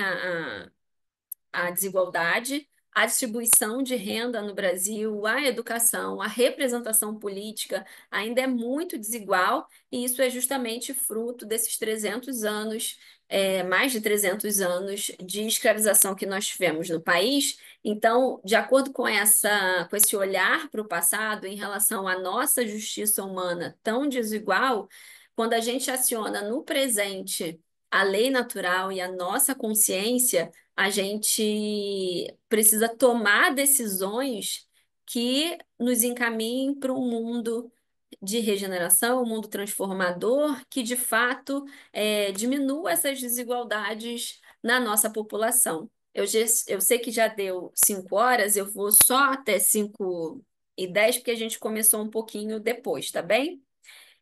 a desigualdade, a distribuição de renda no Brasil, a educação, a representação política ainda é muito desigual, e isso é justamente fruto desses 300 anos, mais de 300 anos de escravização que nós tivemos no país. Então, de acordo com esse olhar para o passado em relação à nossa justiça humana tão desigual, quando a gente aciona no presente a lei natural e a nossa consciência, a gente precisa tomar decisões que nos encaminhem para um mundo de regeneração, um mundo transformador, que de fato diminua essas desigualdades na nossa população. Eu sei que já deu 5 horas, eu vou só até 5:10, porque a gente começou um pouquinho depois, tá bem?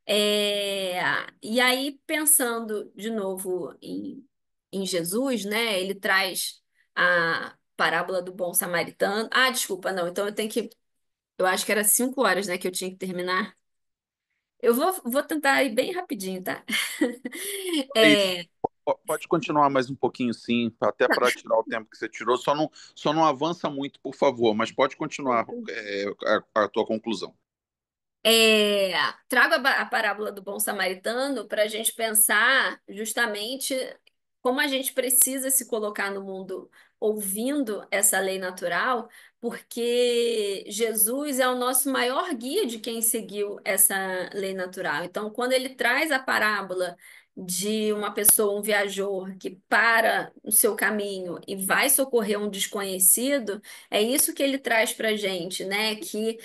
É, e aí, pensando de novo em Jesus, né? Ele traz a parábola do bom samaritano. Ah, desculpa, não. Então eu tenho que. Eu acho que era 5 horas, né, que eu tinha que terminar. Eu vou tentar ir bem rapidinho, tá? Isso. É, Pode continuar mais um pouquinho, sim, até para tirar o tempo que você tirou. Só não avança muito, por favor, mas pode continuar a tua conclusão. É, trago a parábola do bom samaritano para a gente pensar justamente como a gente precisa se colocar no mundo ouvindo essa lei natural, porque Jesus é o nosso maior guia de quem seguiu essa lei natural. Então, quando ele traz a parábola de uma pessoa, um viajor, que para no seu caminho e vai socorrer um desconhecido, é isso que ele traz para a gente, né? Que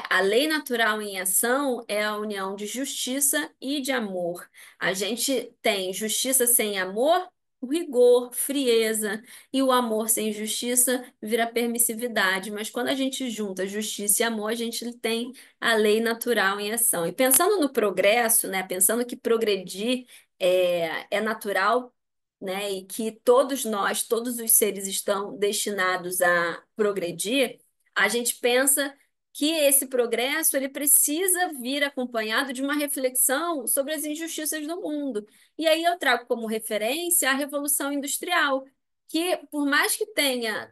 a lei natural em ação é a união de justiça e de amor. A gente tem justiça sem amor, rigor, frieza, e o amor sem justiça vira permissividade. Mas quando a gente junta justiça e amor, a gente tem a lei natural em ação. E pensando no progresso, né? Pensando que progredir é natural. Né, e que todos nós, todos os seres estão destinados a progredir, a gente pensa que esse progresso ele precisa vir acompanhado de uma reflexão sobre as injustiças do mundo. E aí eu trago como referência a Revolução Industrial, que, por mais que tenha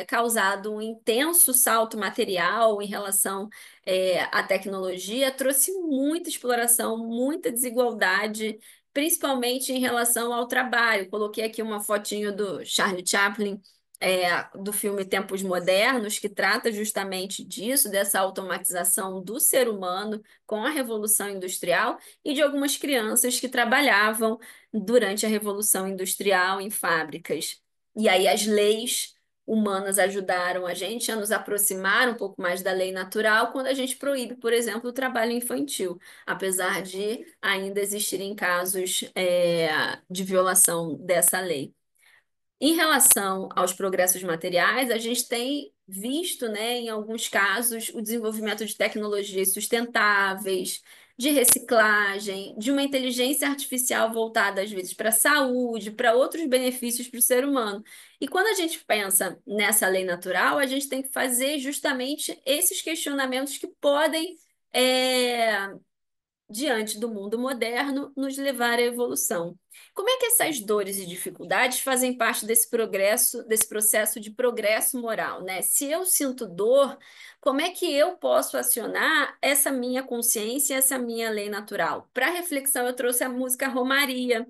causado um intenso salto material em relação à tecnologia, trouxe muita exploração, muita desigualdade, principalmente em relação ao trabalho. Coloquei aqui uma fotinho do Charlie Chaplin, do filme Tempos Modernos, que trata justamente disso, dessa automatização do ser humano com a Revolução Industrial e de algumas crianças que trabalhavam durante a Revolução Industrial em fábricas. E aí as leis humanas ajudaram a gente a nos aproximar um pouco mais da lei natural quando a gente proíbe, por exemplo, o trabalho infantil, apesar de ainda existirem casos, de violação dessa lei. Em relação aos progressos materiais, a gente tem visto, né, em alguns casos, o desenvolvimento de tecnologias sustentáveis, de reciclagem, de uma inteligência artificial voltada, às vezes, para a saúde, para outros benefícios para o ser humano. E quando a gente pensa nessa lei natural, a gente tem que fazer justamente esses questionamentos que podem, é, diante do mundo moderno, nos levar à evolução. Como é que essas dores e dificuldades fazem parte desse progresso, desse processo de progresso moral, né? Se eu sinto dor, como é que eu posso acionar essa minha consciência, essa minha lei natural? Para reflexão, eu trouxe a música Romaria,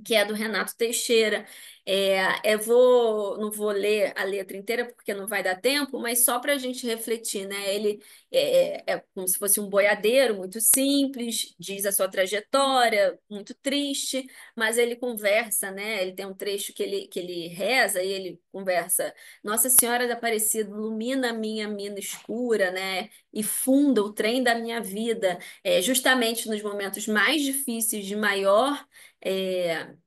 que é do Renato Teixeira. Não vou ler a letra inteira porque não vai dar tempo, mas só para a gente refletir, né? Ele é como se fosse um boiadeiro muito simples, diz a sua trajetória, muito triste, mas ele conversa, né? Ele tem um trecho que ele reza e ele conversa: Nossa Senhora da Aparecida, ilumina a minha mina escura, né? E funda o trem da minha vida, justamente nos momentos mais difíceis, de maior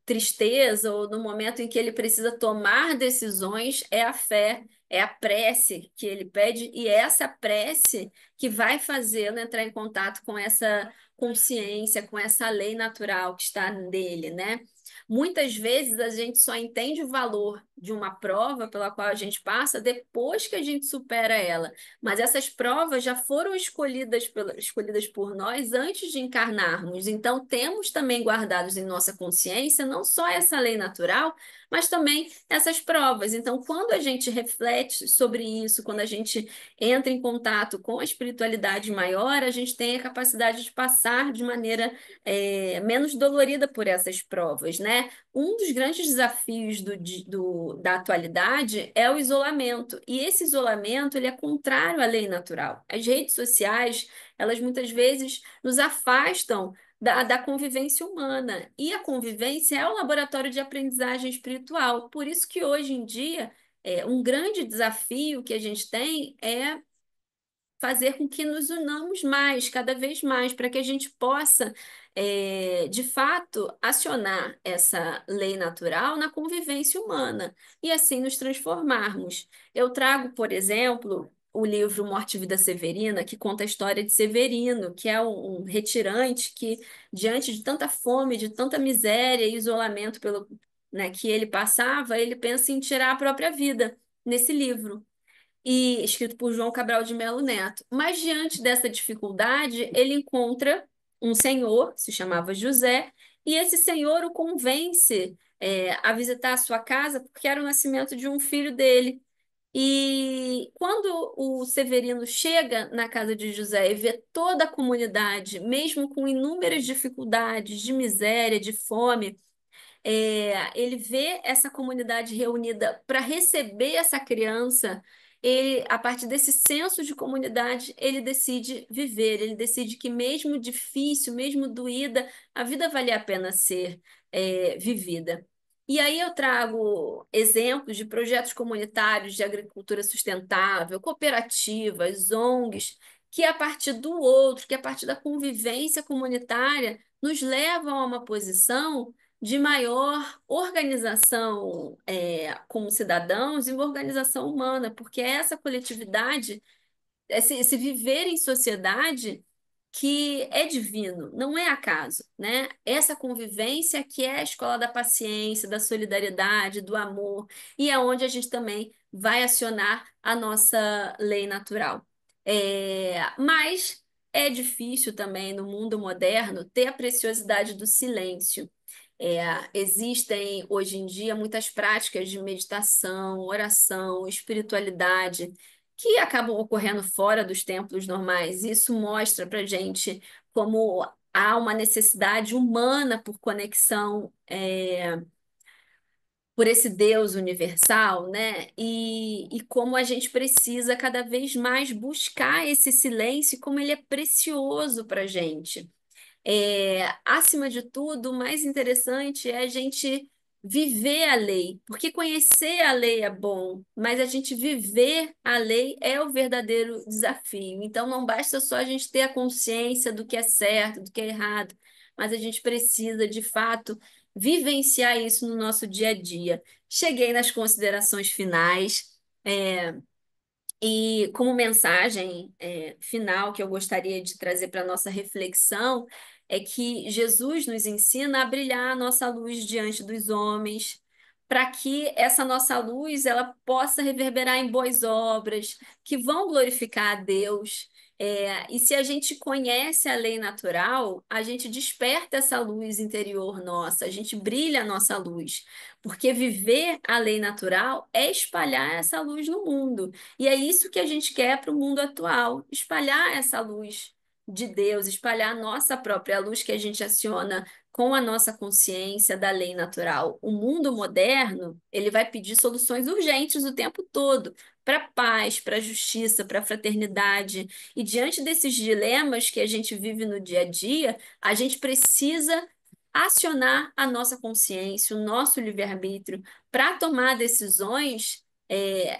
tristeza, ou no momento em que ele precisa tomar decisões, é a fé, é a prece que ele pede, e é essa prece que vai fazê-lo entrar em contato com essa consciência, com essa lei natural que está nele, né? Muitas vezes a gente só entende o valor de uma prova pela qual a gente passa depois que a gente supera ela. Mas essas provas já foram escolhidas por nós antes de encarnarmos. Então, temos também guardados em nossa consciência não só essa lei natural, mas também essas provas. Então, quando a gente reflete sobre isso, quando a gente entra em contato com a espiritualidade maior, a gente tem a capacidade de passar de maneira menos dolorida por essas provas, né? Um dos grandes desafios da atualidade é o isolamento, e esse isolamento ele é contrário à lei natural. As redes sociais, elas muitas vezes nos afastam da convivência humana, e a convivência é o laboratório de aprendizagem espiritual. Por isso que hoje em dia, um grande desafio que a gente tem é fazer com que nos unamos mais, cada vez mais, para que a gente possa, de fato, acionar essa lei natural na convivência humana e assim nos transformarmos. Eu trago, por exemplo, o livro Morte e Vida Severina, que conta a história de Severino, que é um retirante que, diante de tanta fome, de tanta miséria e isolamento né, que ele passava, ele pensa em tirar a própria vida nesse livro e escrito por João Cabral de Melo Neto. Mas diante dessa dificuldade, ele encontra um senhor, se chamava José, e esse senhor o convence a visitar a sua casa porque era o nascimento de um filho dele. E quando o Severino chega na casa de José e vê toda a comunidade, mesmo com inúmeras dificuldades de miséria, de fome, ele vê essa comunidade reunida para receber essa criança. Ele, a partir desse senso de comunidade, ele decide viver, ele decide que mesmo difícil, mesmo doída, a vida vale a pena ser vivida. E aí eu trago exemplos de projetos comunitários de agricultura sustentável, cooperativas, ONGs, que a partir do outro, que a partir da convivência comunitária, nos levam a uma posição de maior organização como cidadãos e uma organização humana, porque é essa coletividade, esse viver em sociedade que é divino, não é acaso, né? Essa convivência que é a escola da paciência, da solidariedade, do amor, e é onde a gente também vai acionar a nossa lei natural. Mas é difícil também no mundo moderno ter a preciosidade do silêncio. Existem hoje em dia muitas práticas de meditação, oração, espiritualidade que acabam ocorrendo fora dos templos normais. Isso mostra para gente como há uma necessidade humana por conexão, por esse Deus universal, né? E como a gente precisa cada vez mais buscar esse silêncio, como ele é precioso para a gente. Acima de tudo, o mais interessante é a gente viver a lei, porque conhecer a lei é bom, mas a gente viver a lei é o verdadeiro desafio. Então, não basta só a gente ter a consciência do que é certo, do que é errado, mas a gente precisa, de fato, vivenciar isso no nosso dia a dia. Cheguei nas considerações finais. E como mensagem final que eu gostaria de trazer para a nossa reflexão é que Jesus nos ensina a brilhar a nossa luz diante dos homens, para que essa nossa luz ela possa reverberar em boas obras que vão glorificar a Deus. E se a gente conhece a lei natural, a gente desperta essa luz interior nossa, a gente brilha a nossa luz, porque viver a lei natural é espalhar essa luz no mundo. E é isso que a gente quer para o mundo atual, espalhar essa luz de Deus, espalhar a nossa própria luz que a gente aciona com a nossa consciência da lei natural. O mundo moderno, ele vai pedir soluções urgentes o tempo todo, para paz, para justiça, para fraternidade. E diante desses dilemas que a gente vive no dia a dia, a gente precisa acionar a nossa consciência, o nosso livre-arbítrio, para tomar decisões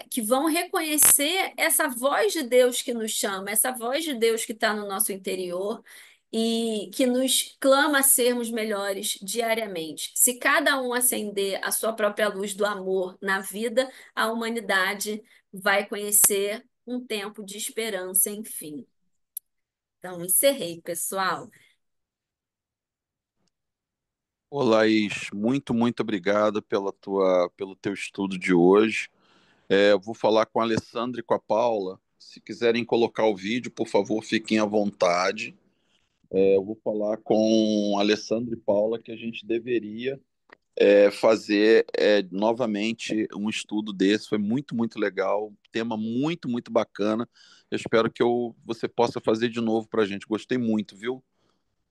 que vão reconhecer essa voz de Deus que nos chama, essa voz de Deus que está no nosso interior e que nos clama a sermos melhores diariamente. Se cada um acender a sua própria luz do amor na vida, a humanidade vai conhecer um tempo de esperança, enfim. Então, encerrei, pessoal. Ô, Laís, muito obrigado pelo teu estudo de hoje. Eu vou falar com a Alessandra e com a Paula. Se quiserem colocar o vídeo, por favor, fiquem à vontade. Eu vou falar com a Alessandra e Paula que a gente deveria fazer novamente um estudo desse. Foi muito legal, tema muito bacana. Eu espero que você possa fazer de novo para a gente. Gostei muito, viu?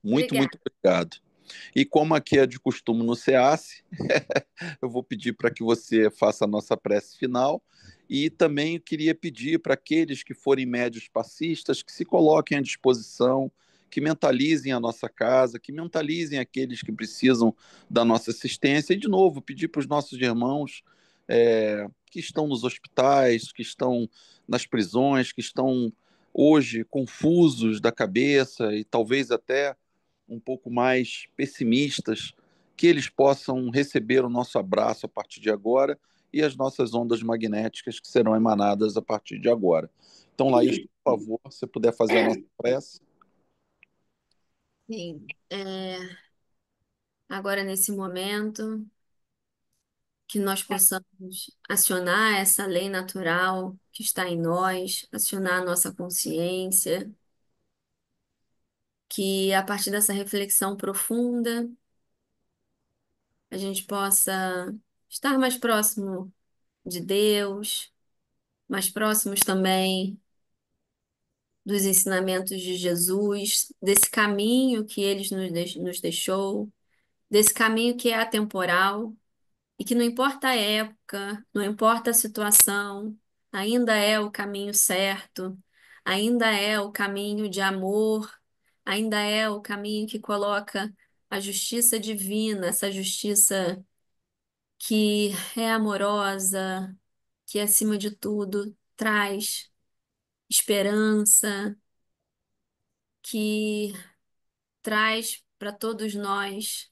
Muito Obrigada. obrigado. E como aqui é de costume no SEACE, eu vou pedir para que você faça a nossa prece final. E também eu queria pedir para aqueles que forem médios passistas que se coloquem à disposição, que mentalizem a nossa casa, que mentalizem aqueles que precisam da nossa assistência. E, de novo, pedir para os nossos irmãos que estão nos hospitais, que estão nas prisões, que estão hoje confusos da cabeça e talvez até um pouco mais pessimistas, que eles possam receber o nosso abraço a partir de agora e as nossas ondas magnéticas que serão emanadas a partir de agora. Então, Laís, por favor, se puder fazer a nossa prece. Sim, agora nesse momento que nós possamos acionar essa lei natural que está em nós, acionar a nossa consciência, que a partir dessa reflexão profunda a gente possa estar mais próximo de Deus, mais próximos também dos ensinamentos de Jesus, desse caminho que ele nos deixou, desse caminho que é atemporal e que não importa a época, não importa a situação, ainda é o caminho certo, ainda é o caminho de amor, ainda é o caminho que coloca a justiça divina, essa justiça que é amorosa, que acima de tudo traz esperança, que traz para todos nós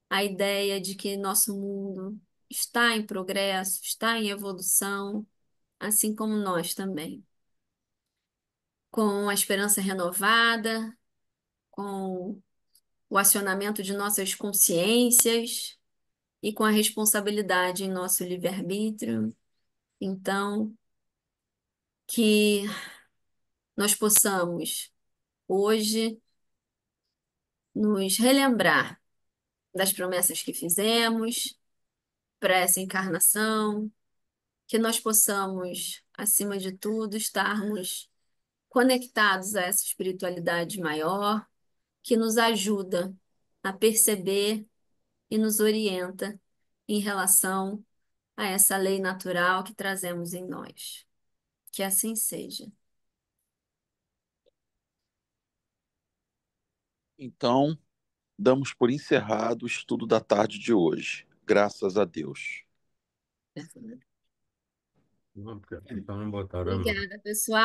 a ideia de que nosso mundo está em progresso, está em evolução, assim como nós também. Com a esperança renovada, com o acionamento de nossas consciências e com a responsabilidade em nosso livre-arbítrio. Então, que nós possamos hoje nos relembrar das promessas que fizemos para essa encarnação, que nós possamos, acima de tudo, estarmos conectados a essa espiritualidade maior, que nos ajuda a perceber e nos orienta em relação a essa lei natural que trazemos em nós. Que assim seja. Então, damos por encerrado o estudo da tarde de hoje. Graças a Deus. Obrigada, pessoal.